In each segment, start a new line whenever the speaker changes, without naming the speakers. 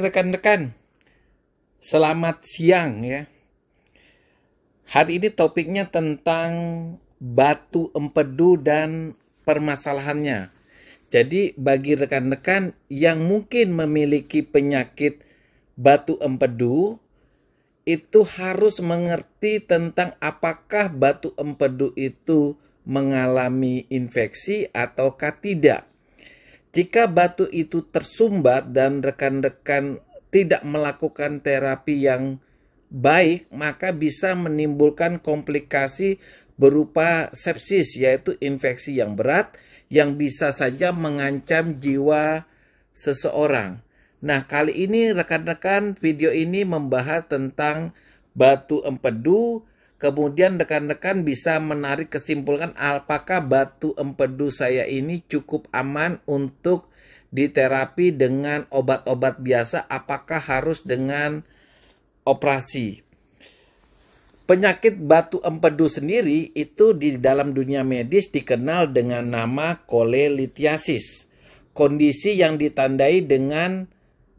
Rekan-rekan, selamat siang ya. Hari ini topiknya tentang batu empedu dan permasalahannya. Jadi bagi rekan-rekan yang mungkin memiliki penyakit batu empedu, itu harus mengerti tentang apakah batu empedu itu mengalami infeksi ataukah tidak. Jika batu itu tersumbat dan rekan-rekan tidak melakukan terapi yang baik, maka bisa menimbulkan komplikasi berupa sepsis, yaitu infeksi yang berat yang bisa saja mengancam jiwa seseorang. Nah, kali ini rekan-rekan video ini membahas tentang batu empedu. Kemudian rekan-rekan bisa menarik kesimpulan apakah batu empedu saya ini cukup aman untuk diterapi dengan obat-obat biasa, apakah harus dengan operasi. Penyakit batu empedu sendiri itu di dalam dunia medis dikenal dengan nama cholelithiasis. Kondisi yang ditandai dengan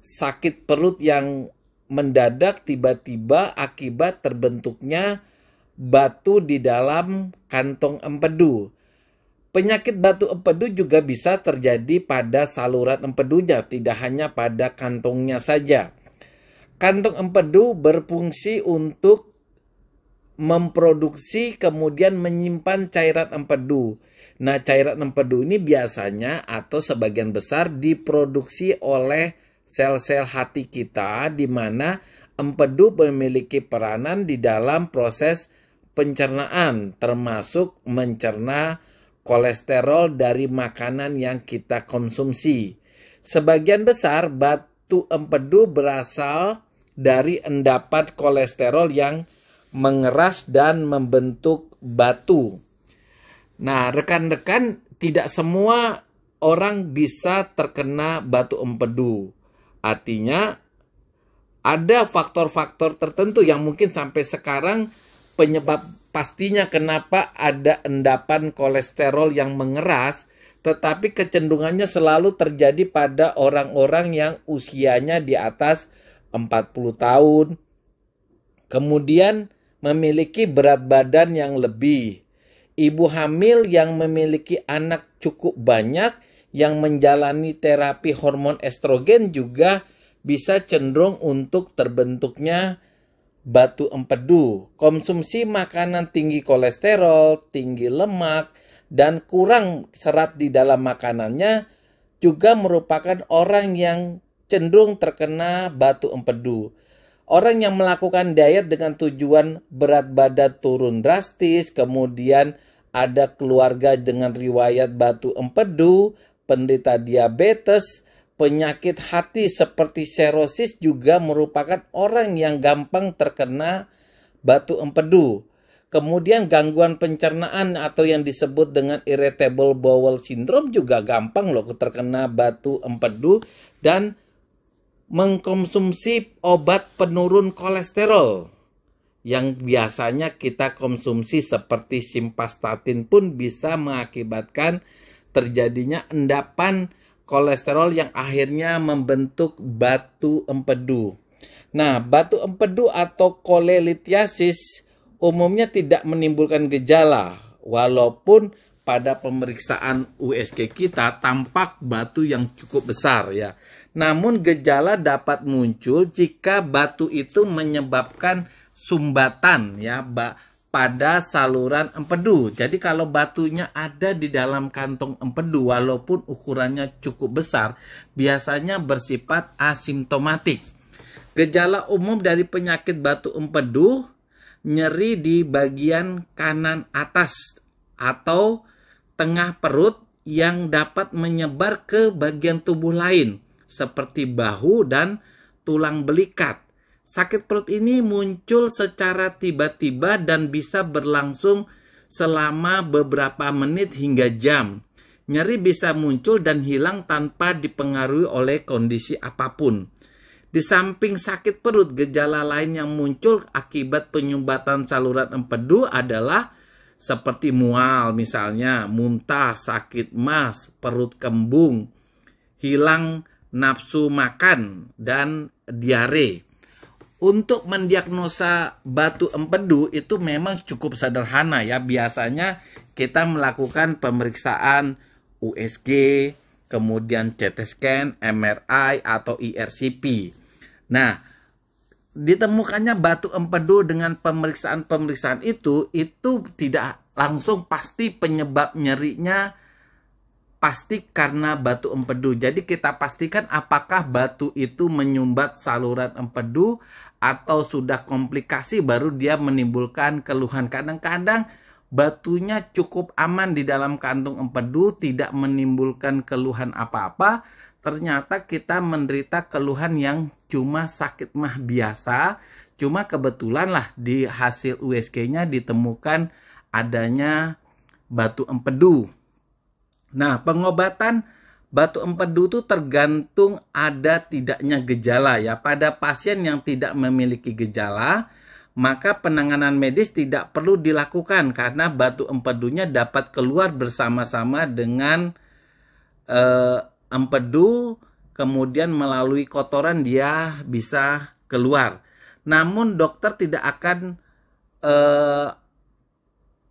sakit perut yang mendadak tiba-tiba akibat terbentuknya batu di dalam kantong empedu. Penyakit batu empedu juga bisa terjadi pada saluran empedunya, tidak hanya pada kantongnya saja. Kantong empedu berfungsi untuk memproduksi kemudian menyimpan cairan empedu. Nah, cairan empedu ini biasanya atau sebagian besar diproduksi oleh sel-sel hati kita, di mana empedu memiliki peranan di dalam proses pencernaan, termasuk mencerna kolesterol dari makanan yang kita konsumsi. Sebagian besar batu empedu berasal dari endapan kolesterol yang mengeras dan membentuk batu. Nah, rekan-rekan, tidak semua orang bisa terkena batu empedu. Artinya, ada faktor-faktor tertentu yang mungkin sampai sekarang penyebab pastinya kenapa ada endapan kolesterol yang mengeras, tetapi kecenderungannya selalu terjadi pada orang-orang yang usianya di atas 40 tahun. Kemudian memiliki berat badan yang lebih. Ibu hamil yang memiliki anak cukup banyak yang menjalani terapi hormon estrogen juga bisa cenderung untuk terbentuknya batu empedu. Konsumsi makanan tinggi kolesterol, tinggi lemak, dan kurang serat di dalam makanannya juga merupakan orang yang cenderung terkena batu empedu. Orang yang melakukan diet dengan tujuan berat badan turun drastis, kemudian ada keluarga dengan riwayat batu empedu, penderita diabetes, penyakit hati seperti serosis juga merupakan orang yang gampang terkena batu empedu. Kemudian gangguan pencernaan atau yang disebut dengan irritable bowel syndrome juga gampang loh terkena batu empedu, dan mengkonsumsi obat penurun kolesterol yang biasanya kita konsumsi seperti simvastatin pun bisa mengakibatkan terjadinya endapan kolesterol yang akhirnya membentuk batu empedu. Nah, batu empedu atau cholelithiasis umumnya tidak menimbulkan gejala, walaupun pada pemeriksaan USG kita tampak batu yang cukup besar ya. Namun gejala dapat muncul jika batu itu menyebabkan sumbatan ya pada saluran empedu. Jadi kalau batunya ada di dalam kantong empedu walaupun ukurannya cukup besar, biasanya bersifat asimptomatik. Gejala umum dari penyakit batu empedu, nyeri di bagian kanan atas atau tengah perut yang dapat menyebar ke bagian tubuh lain seperti bahu dan tulang belikat. Sakit perut ini muncul secara tiba-tiba dan bisa berlangsung selama beberapa menit hingga jam. Nyeri bisa muncul dan hilang tanpa dipengaruhi oleh kondisi apapun. Di samping sakit perut, gejala lain yang muncul akibat penyumbatan saluran empedu adalah seperti mual misalnya, muntah, sakit maag, perut kembung, hilang nafsu makan, dan diare. Untuk mendiagnosa batu empedu itu memang cukup sederhana ya. Biasanya kita melakukan pemeriksaan USG, kemudian CT scan, MRI, atau IRCP. Nah, ditemukannya batu empedu dengan pemeriksaan-pemeriksaan itu tidak langsung pasti penyebab nyerinya pasti karena batu empedu. Jadi kita pastikan apakah batu itu menyumbat saluran empedu atau sudah komplikasi baru dia menimbulkan keluhan. Kadang-kadang batunya cukup aman di dalam kantung empedu, tidak menimbulkan keluhan apa-apa. Ternyata kita menderita keluhan yang cuma sakit mah biasa. Cuma kebetulan lah di hasil USG-nya ditemukan adanya batu empedu. Nah, pengobatan batu empedu itu tergantung ada tidaknya gejala ya. Pada pasien yang tidak memiliki gejala, maka penanganan medis tidak perlu dilakukan karena batu empedunya dapat keluar bersama-sama dengan empedu, kemudian melalui kotoran dia bisa keluar. Namun dokter tidak akan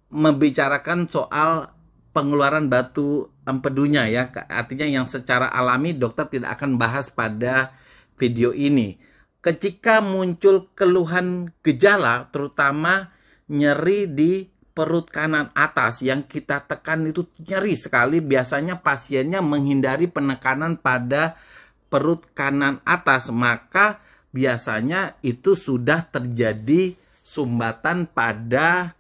membicarakan soal pengeluaran batu empedunya ya. Artinya yang secara alami dokter tidak akan bahas pada video ini. Ketika muncul keluhan gejala, terutama nyeri di perut kanan atas yang kita tekan itu nyeri sekali, biasanya pasiennya menghindari penekanan pada perut kanan atas, maka biasanya itu sudah terjadi sumbatan pada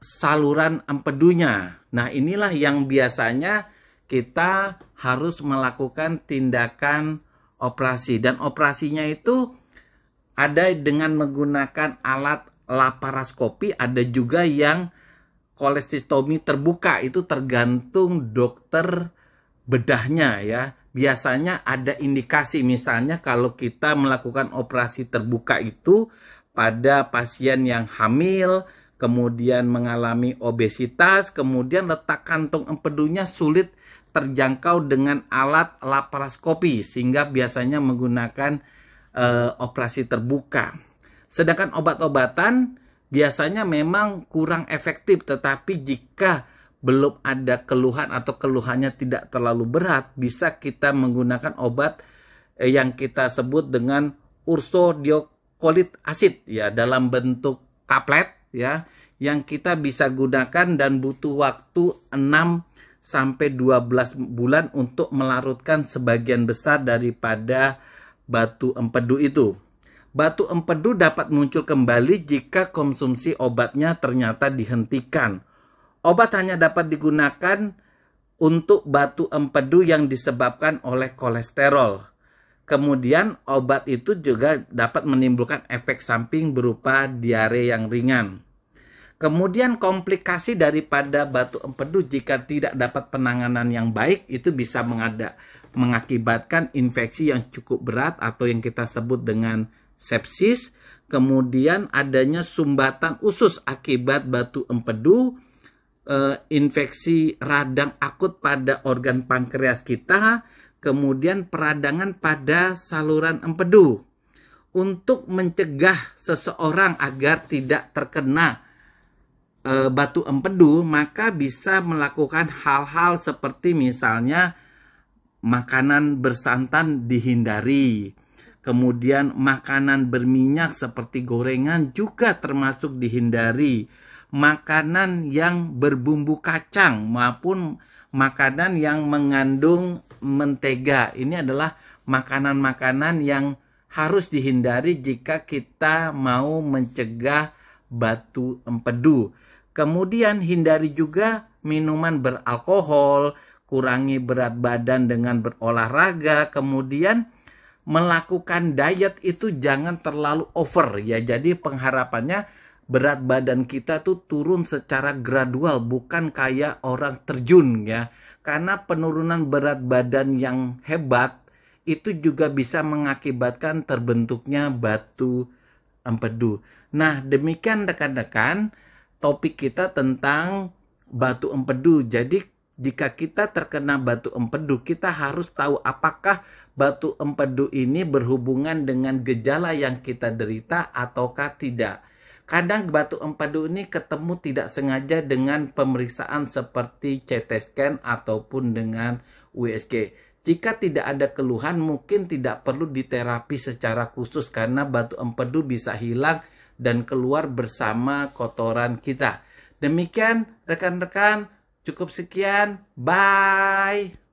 saluran empedunya. Nah, inilah yang biasanya kita harus melakukan tindakan operasi. Dan operasinya itu ada dengan menggunakan alat laparoskopi, ada juga yang kolestestomi terbuka. Itu tergantung dokter bedahnya ya. Biasanya ada indikasi, misalnya kalau kita melakukan operasi terbuka itu pada pasien yang hamil, kemudian mengalami obesitas, kemudian letak kantung empedunya sulit terjangkau dengan alat laparoskopi, sehingga biasanya menggunakan operasi terbuka. Sedangkan obat-obatan biasanya memang kurang efektif, tetapi jika belum ada keluhan atau keluhannya tidak terlalu berat, bisa kita menggunakan obat yang kita sebut dengan ursodeoxycholic acid ya, dalam bentuk tablet ya, yang kita bisa gunakan dan butuh waktu 6 sampai 12 bulan untuk melarutkan sebagian besar daripada batu empedu itu. Batu empedu dapat muncul kembali jika konsumsi obatnya ternyata dihentikan. Obat hanya dapat digunakan untuk batu empedu yang disebabkan oleh kolesterol. Kemudian obat itu juga dapat menimbulkan efek samping berupa diare yang ringan. Kemudian komplikasi daripada batu empedu jika tidak dapat penanganan yang baik itu bisa mengakibatkan infeksi yang cukup berat atau yang kita sebut dengan sepsis. Kemudian adanya sumbatan usus akibat batu empedu, infeksi radang akut pada organ pankreas kita, kemudian peradangan pada saluran empedu. Untuk mencegah seseorang agar tidak terkena batu empedu, maka bisa melakukan hal-hal seperti misalnya makanan bersantan dihindari, kemudian makanan berminyak seperti gorengan juga termasuk dihindari, makanan yang berbumbu kacang maupun makanan yang mengandung mentega. Ini adalah makanan-makanan yang harus dihindari jika kita mau mencegah batu empedu. Kemudian hindari juga minuman beralkohol, kurangi berat badan dengan berolahraga, kemudian melakukan diet itu jangan terlalu over ya. Jadi pengharapannya berat badan kita tuh turun secara gradual, bukan kayak orang terjun ya. Karena penurunan berat badan yang hebat itu juga bisa mengakibatkan terbentuknya batu empedu. Nah, demikian rekan-rekan topik kita tentang batu empedu. Jadi jika kita terkena batu empedu, kita harus tahu apakah batu empedu ini berhubungan dengan gejala yang kita derita ataukah tidak. Kadang batu empedu ini ketemu tidak sengaja dengan pemeriksaan seperti CT scan ataupun dengan USG. Jika tidak ada keluhan, mungkin tidak perlu diterapi secara khusus karena batu empedu bisa hilang dan keluar bersama kotoran kita. Demikian rekan-rekan, cukup sekian. Bye.